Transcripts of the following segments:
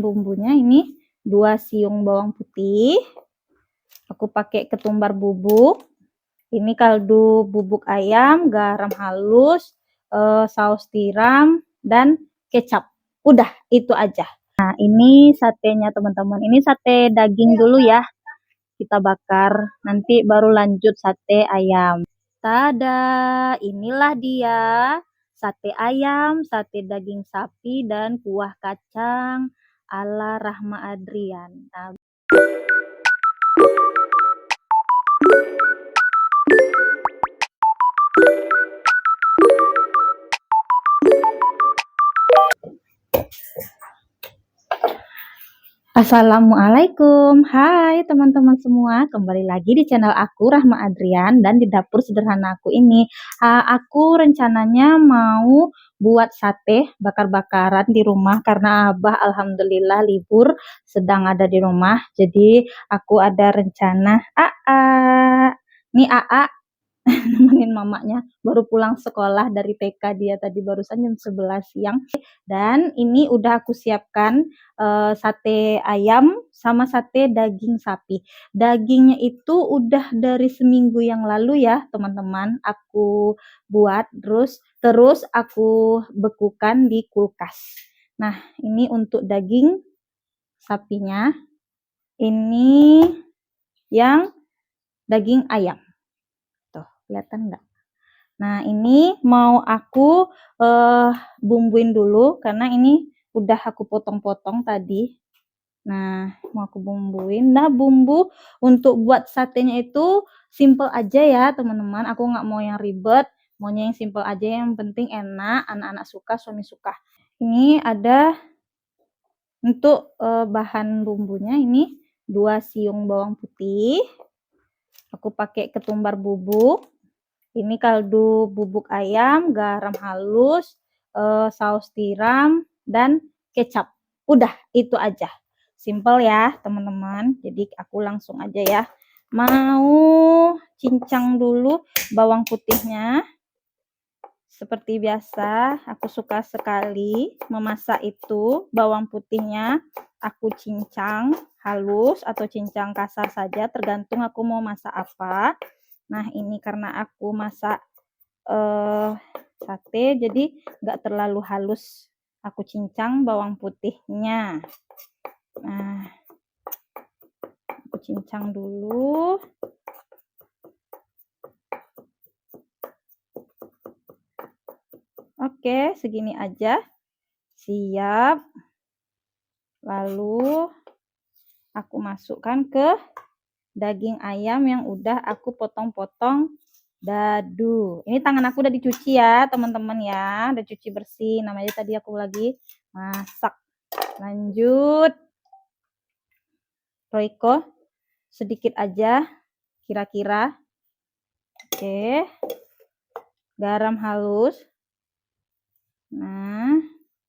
bumbunya ini 2 siung bawang putih. Aku pakai ketumbar bubuk. Ini kaldu bubuk ayam, garam halus, saus tiram, dan kecap. Udah, itu aja. Nah, ini satenya teman-teman. Ini sate daging dulu ya. Kita bakar, nanti baru lanjut sate ayam. Tada, inilah dia. Sate ayam, sate daging sapi, dan kuah kacang ala Rahma Adrian. Nah, Assalamualaikum, hai teman-teman semua, kembali lagi di channel aku Rahma Adrian dan di dapur sederhana aku ini. Aku rencananya mau buat sate bakar-bakaran di rumah karena Abah alhamdulillah libur sedang ada di rumah. Jadi aku ada rencana nih nemenin mamanya baru pulang sekolah dari TK, dia tadi barusan jam 11 siang. Dan ini udah aku siapkan sate ayam sama sate daging sapi. Dagingnya itu udah dari seminggu yang lalu ya teman-teman, aku buat terus aku bekukan di kulkas. Nah, ini untuk daging sapinya, ini yang daging ayam. Tuh, kelihatan nggak? Nah, ini mau aku bumbuin dulu karena ini udah aku potong-potong tadi. Nah, mau aku bumbuin. Nah, bumbu untuk buat satenya itu simple aja ya, teman-teman. Aku nggak mau yang ribet, maunya yang simple aja, yang penting enak, anak-anak suka, suami suka. Ini ada untuk bahan bumbunya ini 2 siung bawang putih. Aku pakai ketumbar bubuk. Ini kaldu bubuk ayam, garam halus, saus tiram, dan kecap. Udah, itu aja. Simple ya, teman-teman. Jadi aku langsung aja ya. Mau cincang dulu bawang putihnya. Seperti biasa, aku suka sekali memasak itu. Bawang putihnya aku cincang halus atau cincang kasar saja, tergantung aku mau masak apa. Nah, ini karena aku masak sate, jadi nggak terlalu halus. Aku cincang bawang putihnya. Nah, aku cincang dulu. Oke, segini aja. Siap. Lalu aku masukkan ke daging ayam yang udah aku potong-potong dadu. Ini tangan aku udah dicuci ya teman-teman ya, udah cuci bersih. Namanya tadi aku lagi masak. Lanjut Royco sedikit aja kira-kira. Oke, garam halus. Nah,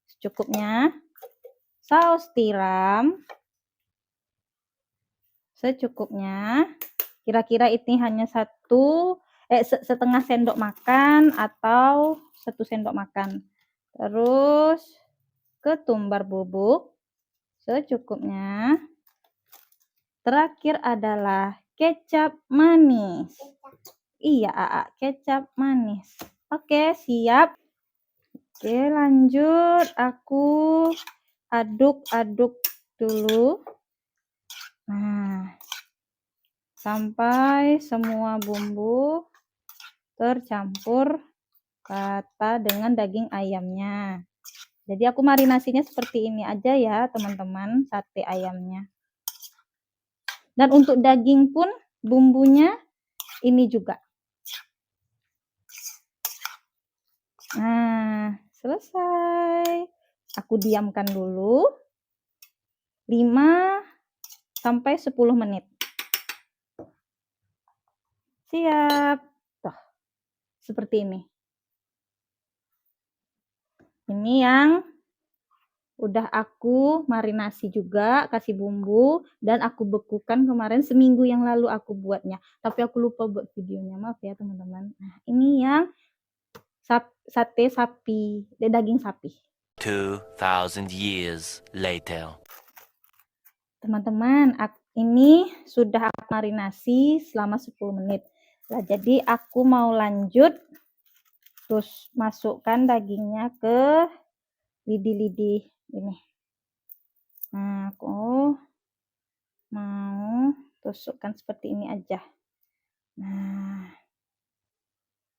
secukupnya. Saus tiram secukupnya. Kira-kira ini hanya setengah sendok makan atau 1 sendok makan. Terus ketumbar bubuk secukupnya. Terakhir adalah kecap manis. Iya, kecap manis. Oke, siap. Oke, lanjut. Aku aduk-aduk dulu. Nah, sampai semua bumbu tercampur rata dengan daging ayamnya. Jadi aku marinasinya seperti ini aja ya teman-teman, sate ayamnya. Dan untuk daging pun bumbunya ini juga. Nah, selesai. Aku diamkan dulu 5 sampai 10 menit. Siap. Tuh, seperti ini. Ini yang udah aku marinasi juga, kasih bumbu, dan aku bekukan kemarin seminggu yang lalu aku buatnya. Tapi aku lupa buat videonya, maaf ya teman-teman. Nah, ini yang sate sapi, daging sapi. 2000 years later. teman-teman, ini sudah aku marinasi selama 10 menit. Nah, jadi aku mau lanjut terus masukkan dagingnya ke lidi-lidi ini. Nah, aku mau tusukkan seperti ini aja. Nah,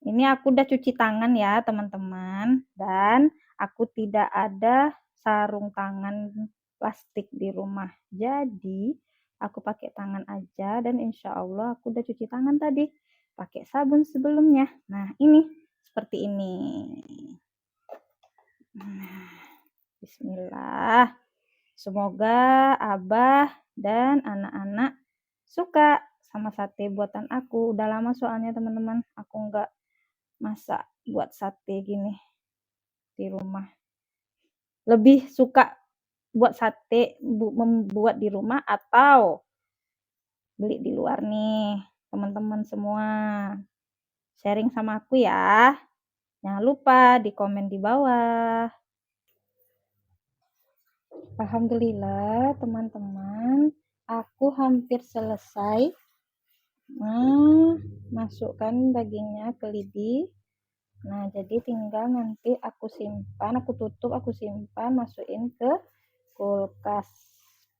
ini aku udah cuci tangan ya teman-teman, dan aku tidak ada sarung tangan plastik di rumah. Jadi aku pakai tangan aja, dan insya Allah aku udah cuci tangan tadi pakai sabun sebelumnya. Nah, ini seperti ini. Nah, bismillah. Semoga Abah dan anak-anak suka sama sate buatan aku. Udah lama soalnya teman-teman aku nggak masak buat sate gini di rumah. Lebih suka buat sate membuat di rumah atau beli di luar nih teman-teman semua. Sharing sama aku ya. Jangan lupa di komen di bawah. Alhamdulillah teman-teman, aku hampir selesai masukkan dagingnya ke lidi. Nah, jadi tinggal nanti aku simpan, aku tutup, aku simpan, masukin ke kulkas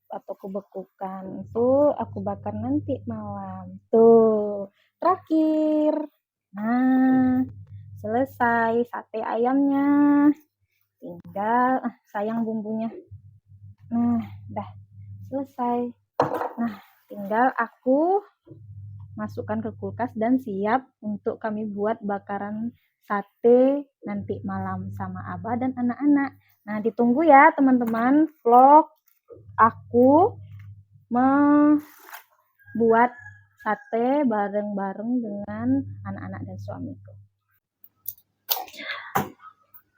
atau kubekukan. Tuh, aku bakar nanti malam. Tuh, terakhir. Nah, selesai sate ayamnya. Tinggal, sayang bumbunya. Nah, dah selesai. Nah, tinggal aku masukkan ke kulkas dan siap untuk kami buat bakaran sate nanti malam sama Abah dan anak-anak. Nah, ditunggu ya teman-teman vlog aku membuat sate bareng-bareng dengan anak-anak dan suamiku.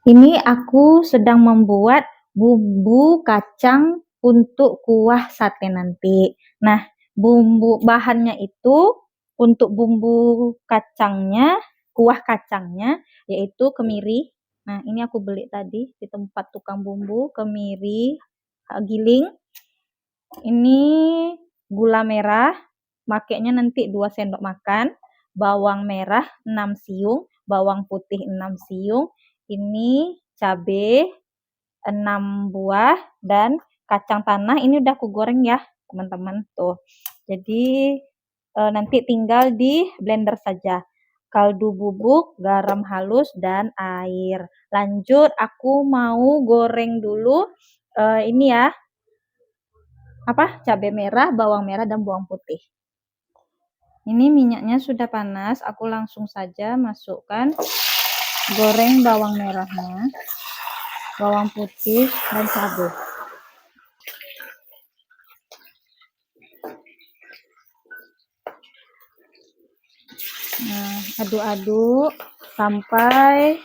Ini aku sedang membuat bumbu kacang untuk kuah sate nanti. Nah, bumbu bahannya itu untuk bumbu kacangnya, kuah kacangnya yaitu kemiri. Nah, ini aku beli tadi di tempat tukang bumbu, kemiri giling. Ini gula merah, makainya nanti 2 sendok makan, bawang merah 6 siung, bawang putih 6 siung, ini cabai 6 buah, dan kacang tanah ini udah aku goreng ya teman-teman tuh. Jadi nanti tinggal di blender saja. Kaldu bubuk, garam halus, dan air. Lanjut, aku mau goreng dulu ini ya, cabai merah, bawang merah, dan bawang putih. Ini minyaknya sudah panas, aku langsung saja masukkan goreng bawang merahnya, bawang putih, dan cabai. Nah, aduk-aduk sampai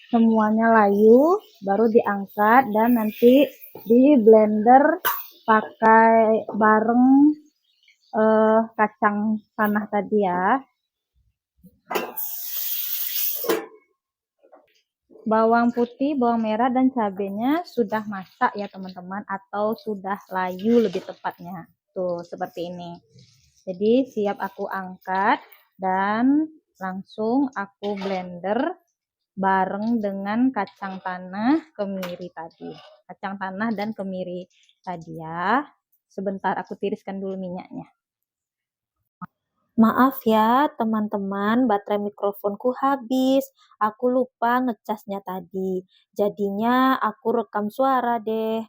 semuanya layu, baru diangkat dan nanti di blender pakai bareng kacang tanah tadi ya. Bawang putih, bawang merah, dan cabenya sudah masak ya teman-teman, atau sudah layu lebih tepatnya. Tuh, seperti ini. Jadi siap aku angkat dan langsung aku blender bareng dengan kacang tanah, kemiri tadi. Kacang tanah dan kemiri tadi ya. Sebentar aku tiriskan dulu minyaknya. Maaf ya teman-teman, baterai mikrofonku habis. Aku lupa ngecasnya tadi. Jadinya aku rekam suara deh.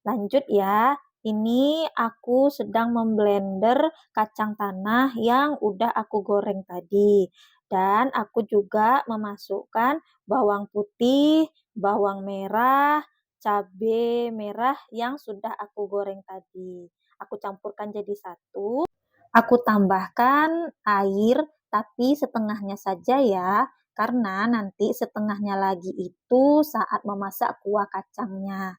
Lanjut ya. Ini aku sedang memblender kacang tanah yang udah aku goreng tadi. Dan aku juga memasukkan bawang putih, bawang merah, cabai merah yang sudah aku goreng tadi. Aku campurkan jadi satu. Aku tambahkan air, tapi setengahnya saja ya, karena nanti setengahnya lagi itu saat memasak kuah kacangnya.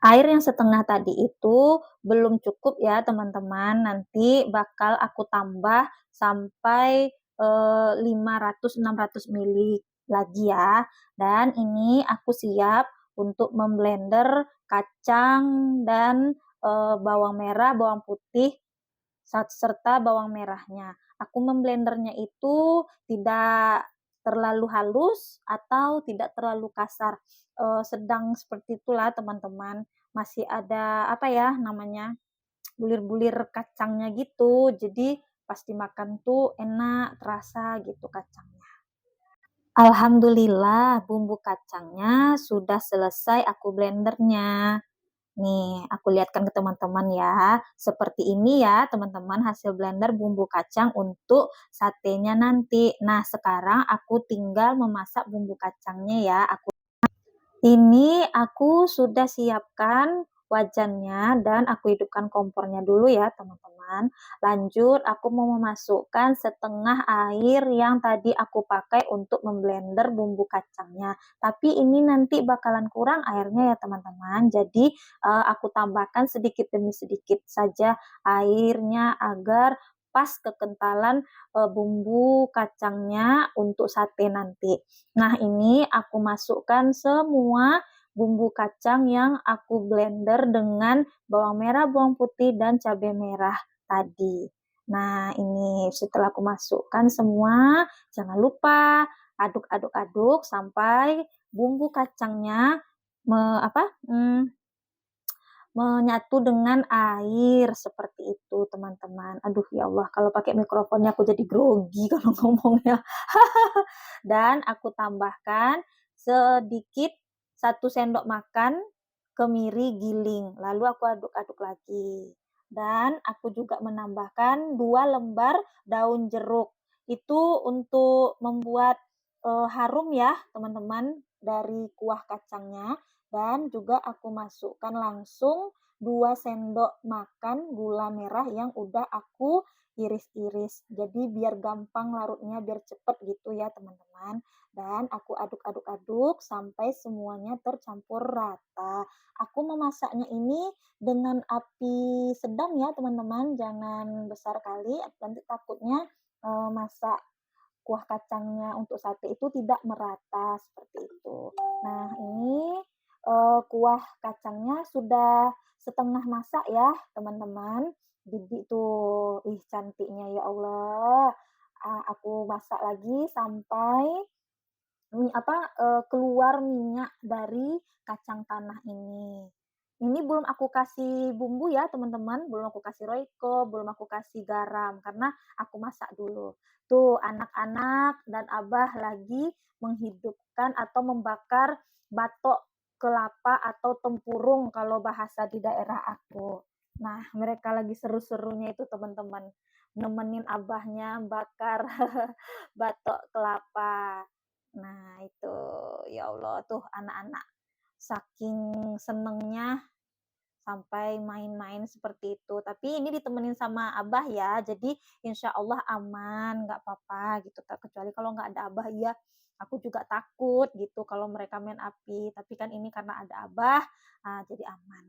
Air yang setengah tadi itu belum cukup ya teman-teman, nanti bakal aku tambah sampai 500-600 ml lagi ya. Dan ini aku siap untuk memblender kacang dan bawang merah, bawang putih, serta bawang merahnya. Aku memblendernya itu tidak terlalu halus atau tidak terlalu kasar, sedang seperti itulah teman-teman. Masih ada apa ya namanya, bulir-bulir kacangnya gitu, jadi pas dimakan tuh enak, terasa gitu kacangnya. Alhamdulillah bumbu kacangnya sudah selesai aku blendernya. Nih, aku lihatkan ke teman-teman ya. Seperti ini ya, teman-teman, hasil blender bumbu kacang untuk satenya nanti. Nah, sekarang aku tinggal memasak bumbu kacangnya ya. Ini aku sudah siapkan wajannya dan aku hidupkan kompornya dulu ya, teman-teman. Lanjut, aku mau memasukkan setengah air yang tadi aku pakai untuk memblender bumbu kacangnya. Tapi ini nanti bakalan kurang airnya ya, teman-teman. Jadi, aku tambahkan sedikit demi sedikit saja airnya agar pas kekentalan bumbu kacangnya untuk sate nanti. Nah, ini aku masukkan semua bumbu kacang yang aku blender dengan bawang merah, bawang putih, dan cabai merah tadi. Nah, ini setelah aku masukkan semua, jangan lupa aduk-aduk-aduk sampai bumbu kacangnya menyatu dengan air seperti itu, teman-teman. Aduh, ya Allah, kalau pakai mikrofonnya aku jadi grogi kalau ngomongnya. Dan aku tambahkan sedikit 1 sendok makan kemiri giling. Lalu aku aduk-aduk lagi. Dan aku juga menambahkan 2 lembar daun jeruk. Itu untuk membuat harum ya, teman-teman, dari kuah kacangnya. Dan juga aku masukkan langsung 2 sendok makan gula merah yang udah aku iris-iris. Jadi biar gampang larutnya, biar cepet gitu ya teman-teman. Dan aku aduk-aduk-aduk sampai semuanya tercampur rata. Aku memasaknya ini dengan api sedang ya teman-teman, jangan besar kali, nanti takutnya masak kuah kacangnya untuk sate itu tidak merata seperti itu. Nah, ini kuah kacangnya sudah setengah masak ya, teman-teman. Jadi tuh, ih cantiknya ya Allah. Aku masak lagi sampai keluar minyak dari kacang tanah ini. Ini belum aku kasih bumbu ya teman-teman, belum aku kasih royco, belum aku kasih garam karena aku masak dulu. Tuh anak-anak dan abah lagi menghidupkan atau membakar batok kelapa atau tempurung kalau bahasa di daerah aku. Nah, mereka lagi seru-serunya itu teman-teman, nemenin abahnya bakar batok kelapa. Nah, itu ya Allah tuh anak-anak saking senengnya sampai main-main seperti itu. Tapi ini ditemenin sama abah ya, jadi insya Allah aman, nggak apa-apa gitu. Kecuali kalau nggak ada abah ya, aku juga takut gitu kalau mereka main api. Tapi kan ini karena ada abah, jadi aman.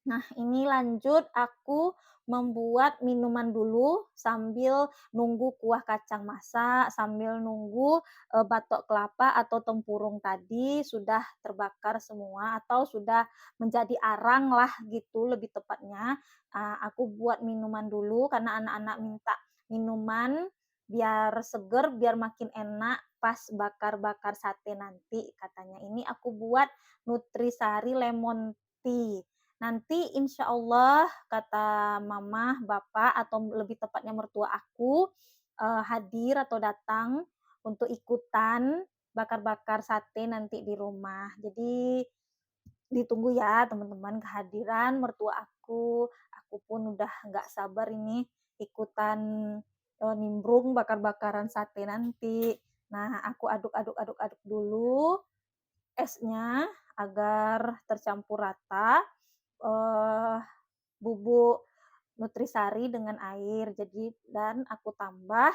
Nah, ini lanjut aku membuat minuman dulu sambil nunggu kuah kacang masak, sambil nunggu batok kelapa atau tempurung tadi sudah terbakar semua atau sudah menjadi arang lah gitu lebih tepatnya. Aku buat minuman dulu karena anak-anak minta minuman biar seger, biar makin enak pas bakar-bakar sate nanti katanya. Ini aku buat Nutrisari Lemon Tea. Nanti insya Allah kata mama, bapak, atau lebih tepatnya mertua aku hadir atau datang untuk ikutan bakar-bakar sate nanti di rumah. Jadi ditunggu ya teman-teman kehadiran mertua aku. Aku pun udah nggak sabar ini ikutan nimbrung bakar-bakaran sate nanti. Nah, aku aduk-aduk dulu esnya agar tercampur rata bubuk nutrisari dengan air. Jadi dan aku tambah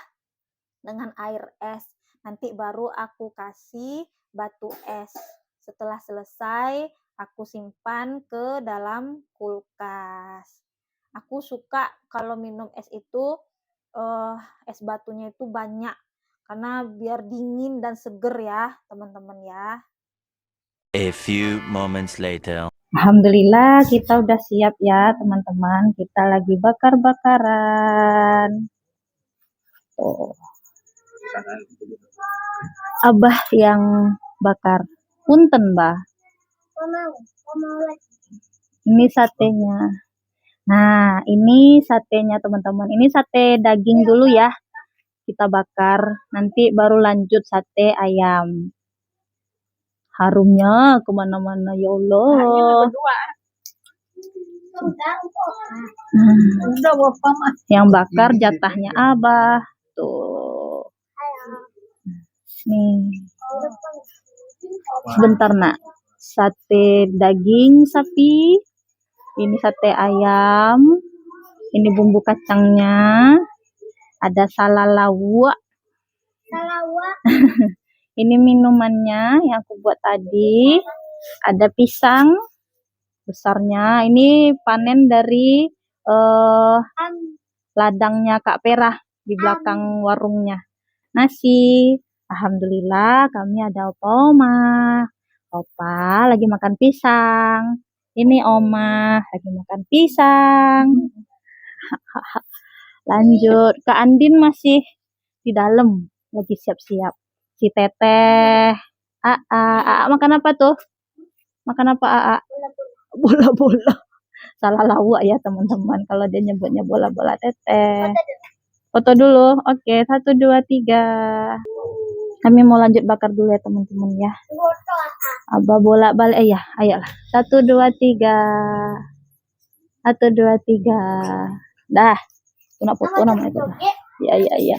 dengan air es. Nanti baru aku kasih batu es. Setelah selesai, aku simpan ke dalam kulkas. Aku suka kalau minum es itu es batunya itu banyak karena biar dingin dan seger ya, teman-teman ya. A few moments later. Alhamdulillah kita udah siap ya teman-teman. Kita lagi bakar-bakaran. Tuh, Abah yang bakar. Punten, Bah. Ini satenya. Nah, ini satenya teman-teman. Ini sate daging dulu ya. Kita bakar. Nanti baru lanjut sate ayam. Harumnya kemana-mana ya Allah. Yang bakar jatahnya Abah. Tuh. Nih. Sebentar nak. Sate daging sapi. Ini sate ayam. Ini bumbu kacangnya. Ada salalawa. Ini minumannya yang aku buat tadi. Ada pisang besarnya. Ini panen dari ladangnya Kak Perah di belakang warungnya. Nasi. Alhamdulillah kami ada Oma. Opa lagi makan pisang. Ini Oma lagi makan pisang. Lanjut. Kak Andin masih di dalam. Lagi siap-siap. Si Teteh. Aa makan apa tuh? Makan apa Aa? Bola-bola. Salah lawak ya teman-teman. Kalau dia nyebutnya bola-bola Teteh. Foto dulu. Oke, 1, 2, 3. Kami mau lanjut bakar dulu ya teman-teman ya. Abah bola balik ya. Ayolah. 1, 2, 3. 1, 2, 3. Dah. Kena foto namanya itu. Iya.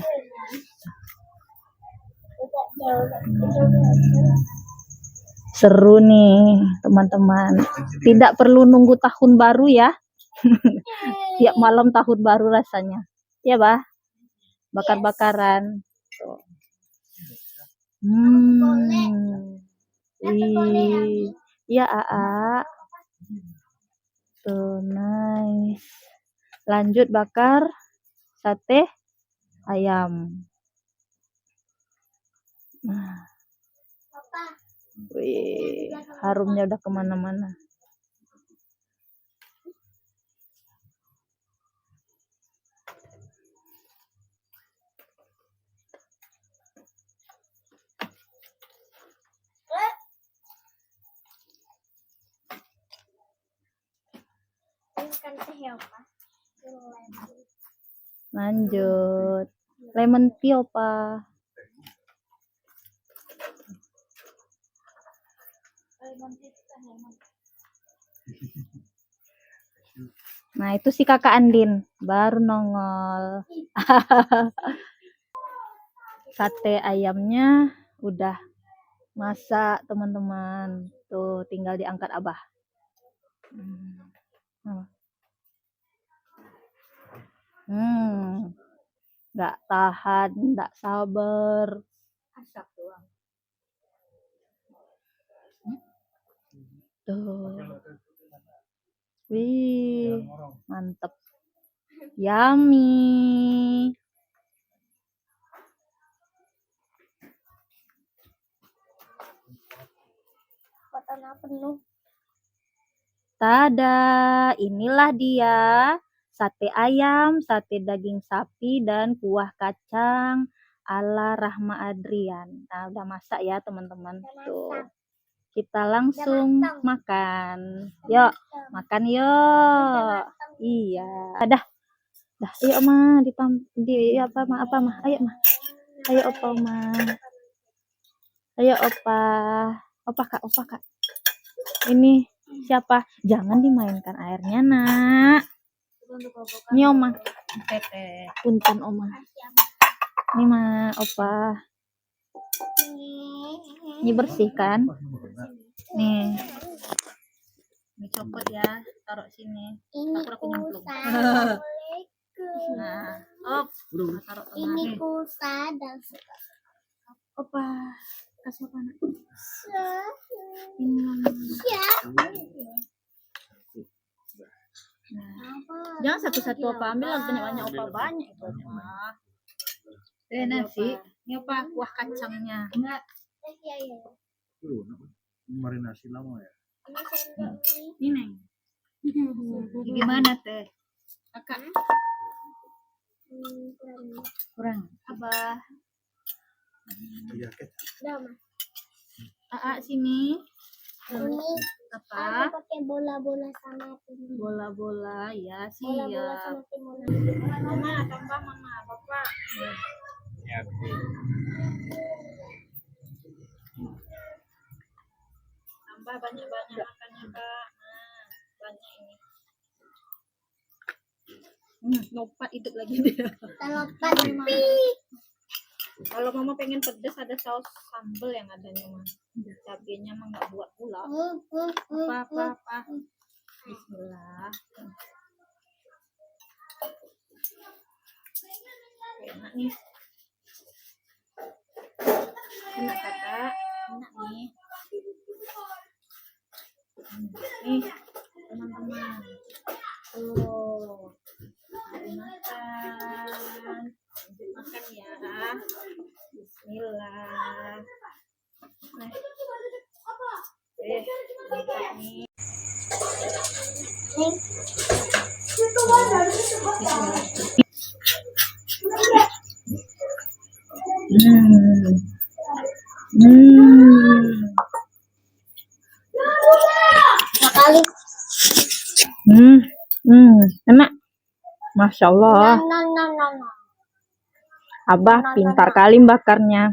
Seru nih teman-teman. Tidak perlu nunggu tahun baru ya. Tiap malam tahun baru rasanya. Ya bah. Bakar-bakaran. Iya Aa. Tuh nice. Lanjut bakar sate ayam. Nah. Wih, harumnya udah kemana-mana. Lanjut. Lemon tea apa? Nah, itu si kakak Andin baru nongol. Sate ayamnya udah masak, teman-teman. Tuh, tinggal diangkat Abah. Nggak tahan, nggak sabar. Asap doang. Tuh. Wih, mantep. Yummy. Penuh. Tada, inilah dia sate ayam, sate daging sapi, dan kuah kacang ala Rahma Adrian. Nah, udah masak ya teman-teman. Tuh, kita langsung makan. Yuk, makan yuk. Iya, dah. Ayo Oma, apa mah? Ayo mah. Ayo opa mah. Ayo opa. Opa kak. Ini siapa? Jangan dimainkan airnya, Nak. Ini Oma. Teteh. Punten Oma. Ini mah opa. Ini bersih kan? Nih. Ini copot ya, taruh sini. Aku nyemplung. Nah, taruh tengah. Ini pulsa dan opa. Kasih apa nak? Ini. Nah, jangan satu-satu opa ambil, banyak-banyak opa banyak itu. Nasi. Ini apa? Kuah kacangnya. Enggak. Marinasi lama ya. Ini Neng. Gimana teh? Kakak kurang. Abah. Sini. Ini Apa? pakai bola-bola sama timur. Bola-bola ya, Bola-bola siap. sama timur. Mama, tambah mama, papa. Tambah banyak-banyak makannya, Kak. Nah, banyak ini. Lompat hidup lagi dia. Lompat pi. Kalau mama pengen pedas ada saus sambal yang adanya mah. Cabenya mah nggak buat pula. Apa. Bismillah. Enak nih. Enak kakak. Enak nih. Nih teman-teman. Tuh. Mari makan. Lanjut makan ya. Bismillah. Nah. Mantap nih. Sekali. Enak. Masya Allah. No. Abah pintar kali bakarnya.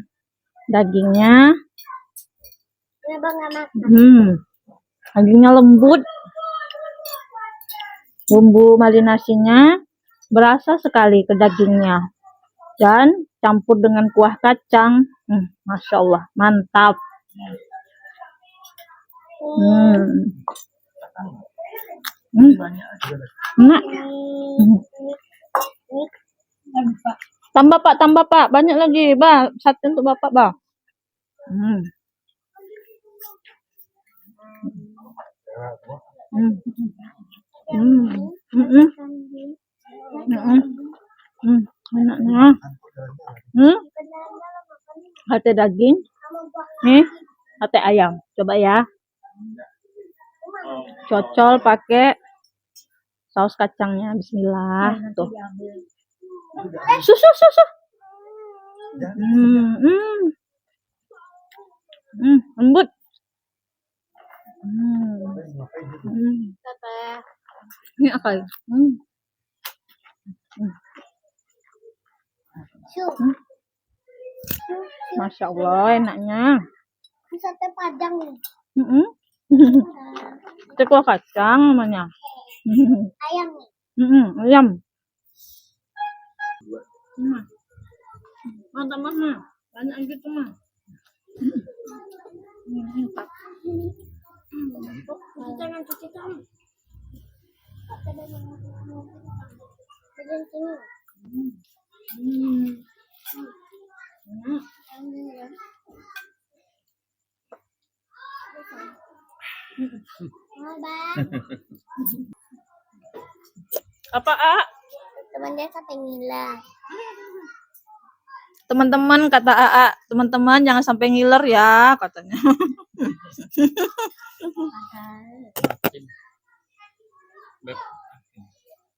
Dagingnya. Kenapa nggak makan? Dagingnya lembut. Bumbu marinasinya berasa sekali ke dagingnya. Dan campur dengan kuah kacang. Masya Allah, mantap. Enak. Tambah pak, banyak lagi, bah. Satu untuk bapak, bah. Enaknya. Sate daging. Nih, sate ayam. Coba ya. Cocol pakai saus kacangnya. Bismillah. Tuh. Susu. Lembut. Ini apa ya? Masya Allah, enaknya. Sate Padang nih. Itu kuah kacang namanya. Ayam nih. Ayam. Mantap mah. Banyak gitu mah. Cuci tangan. Apa, Temannya sate ngiler. Teman-teman kata AA, teman-teman jangan sampai ngiler ya katanya.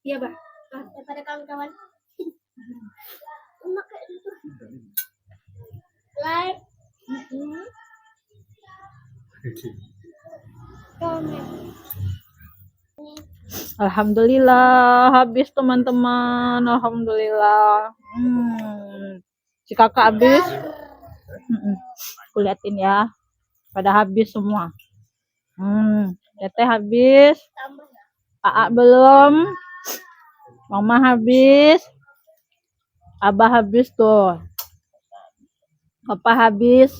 Iya, Bah. Daripada kawan-kawan. Like. Alhamdulillah habis teman-teman. Alhamdulillah. Si kakak habis. Aku liatin ya. Pada habis semua. Teteh habis. AA belum. Mama habis. Abah habis tuh. Papa habis.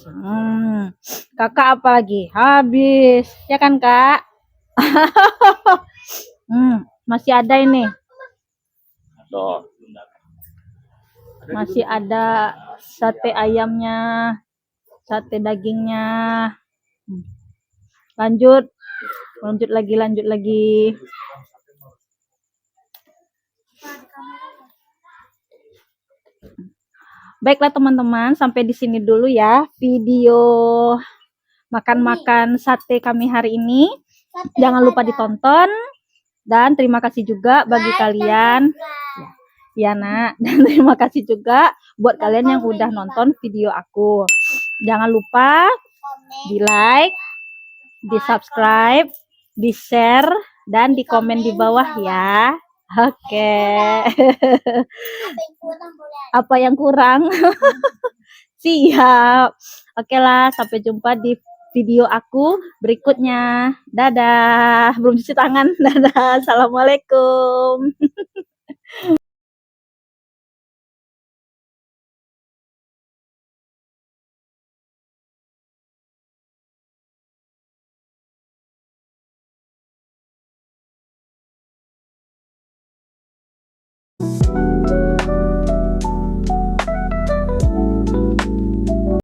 Kakak apa lagi? Habis. Ya kan, Kak? Masih ada ini. Tuh. Masih ada sate ayamnya, sate dagingnya. Lanjut lagi. Baiklah teman-teman, sampai di sini dulu ya video makan-makan sate kami hari ini. Jangan lupa ditonton. Dan terima kasih juga bagi kalian. Ya nak, dan terima kasih juga buat kalian yang udah nonton video aku. Jangan lupa di like, di subscribe, di share, dan di komen di bawah ya. Oke. Apa yang kurang? Siap. Oke lah, sampai jumpa di video aku berikutnya. Dadah. Belum cuci tangan. Dadah. Assalamualaikum.